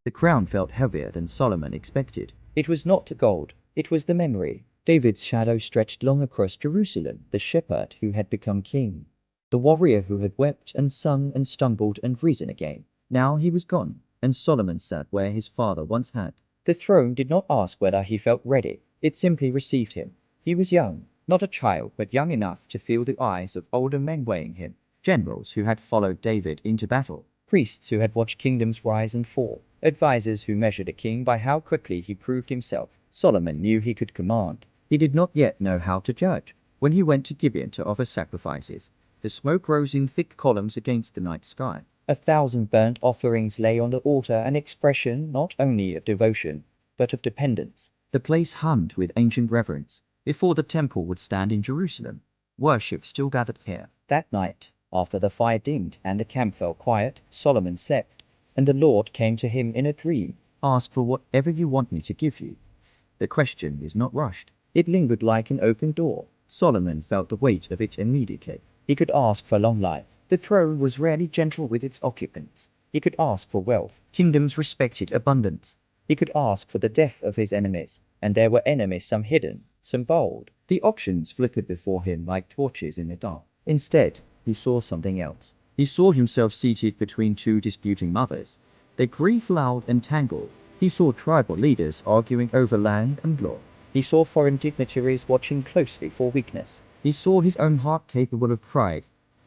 The crown felt heavier than Solomon expected. It was not the gold, it was the memory. David's shadow stretched long across Jerusalem, the shepherd who had become king, the warrior who had wept and sung and stumbled and risen again. Now he was gone, and Solomon sat where his father once had. The throne did not ask whether he felt ready, it simply received him. He was young, not a child, but young enough to feel the eyes of older men weighing him. Generals who had followed David into battle. Priests who had watched kingdoms rise and fall. Advisors who measured a king by how quickly he proved himself. Solomon knew he could command. He did not yet know how to judge. When he went to Gibeon to offer sacrifices, the smoke rose in thick columns against the night sky. 1,000 burnt offerings lay on the altar, an expression not only of devotion, but of dependence. The place hummed with ancient reverence. Before the temple would stand in Jerusalem, worship still gathered here. That night, after the fire dimmed and the camp fell quiet, Solomon slept, and the Lord came to him in a dream. Ask for whatever you want me to give you. The question is not rushed. It lingered like an open door. Solomon felt the weight of it immediately. He could ask for long life. The throne was rarely gentle with its occupants. He could ask for wealth. Kingdoms respected abundance. He could ask for the death of his enemies. And there were enemies, some hidden, some bold. The options flickered before him like torches in the dark. Instead, he saw something else. He saw himself seated between two disputing mothers. Their grief loud and tangled. He saw tribal leaders arguing over land and law. He saw foreign dignitaries watching closely for weakness. He saw his own heart capable of pride,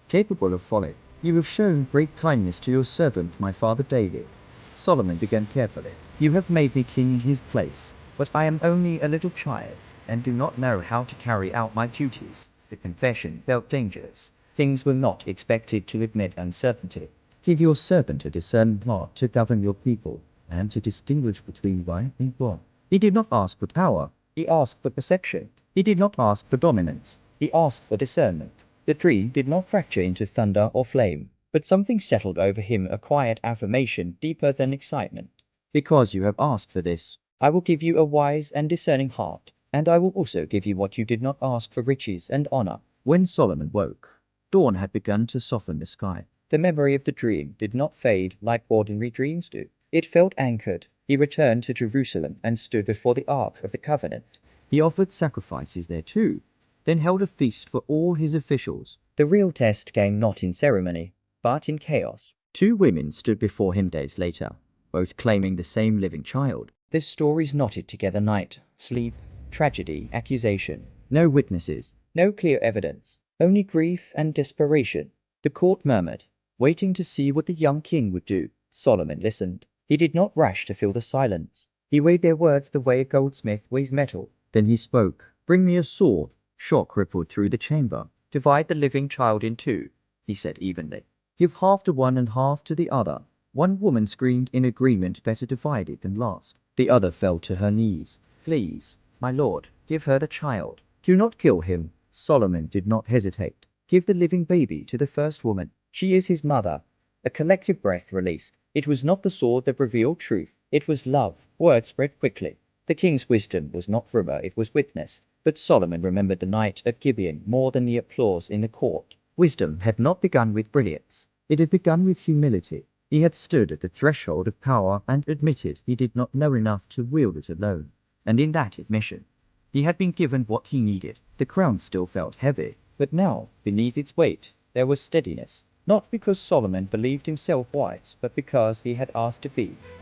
capable of folly. You have shown great kindness to your servant, my father David. Solomon began carefully. You have made me king in his place, but I am only a little child, and do not know how to carry out my duties. The confession felt dangerous. Things were not expected to admit uncertainty. Give your servant a discernment heart to govern your people, and to distinguish between right and wrong. He did not ask for power. He asked for perception. He did not ask for dominance. He asked for discernment. The tree did not fracture into thunder or flame, but something settled over him, a quiet affirmation deeper than excitement. Because you have asked for this, I will give you a wise and discerning heart, and I will also give you what you did not ask for, riches and honor. When Solomon woke, dawn had begun to soften the sky. The memory of the dream did not fade like ordinary dreams do. It felt anchored. He returned to Jerusalem and stood before the Ark of the Covenant. He offered sacrifices there too, then held a feast for all his officials. The real test came not in ceremony, but in chaos. 2 women stood before him days later, both claiming the same living child. The stories knotted together: night, sleep, tragedy, accusation. No witnesses. No clear evidence. Only grief and desperation. The court murmured, waiting to see what the young king would do. Solomon listened. He did not rush to fill the silence. He weighed their words the way a goldsmith weighs metal. Then he spoke. Bring me a sword. Shock rippled through the chamber. Divide the living child in 2, he said evenly. Give half to one and half to the other. One woman screamed in agreement, better divided than lost. The other fell to her knees. Please, my lord, give her the child. Do not kill him. Solomon did not hesitate. Give the living baby to the first woman. She is his mother. A collective breath released. It was not the sword that revealed truth. It was love. Word spread quickly. The king's wisdom was not rumor, it was witness. But Solomon remembered the night at Gibeon more than the applause in the court. Wisdom had not begun with brilliance. It had begun with humility. He had stood at the threshold of power and admitted he did not know enough to wield it alone. And in that admission, he had been given what he needed. The crown still felt heavy, but now, beneath its weight, there was steadiness. Not because Solomon believed himself wise, but because he had asked to be.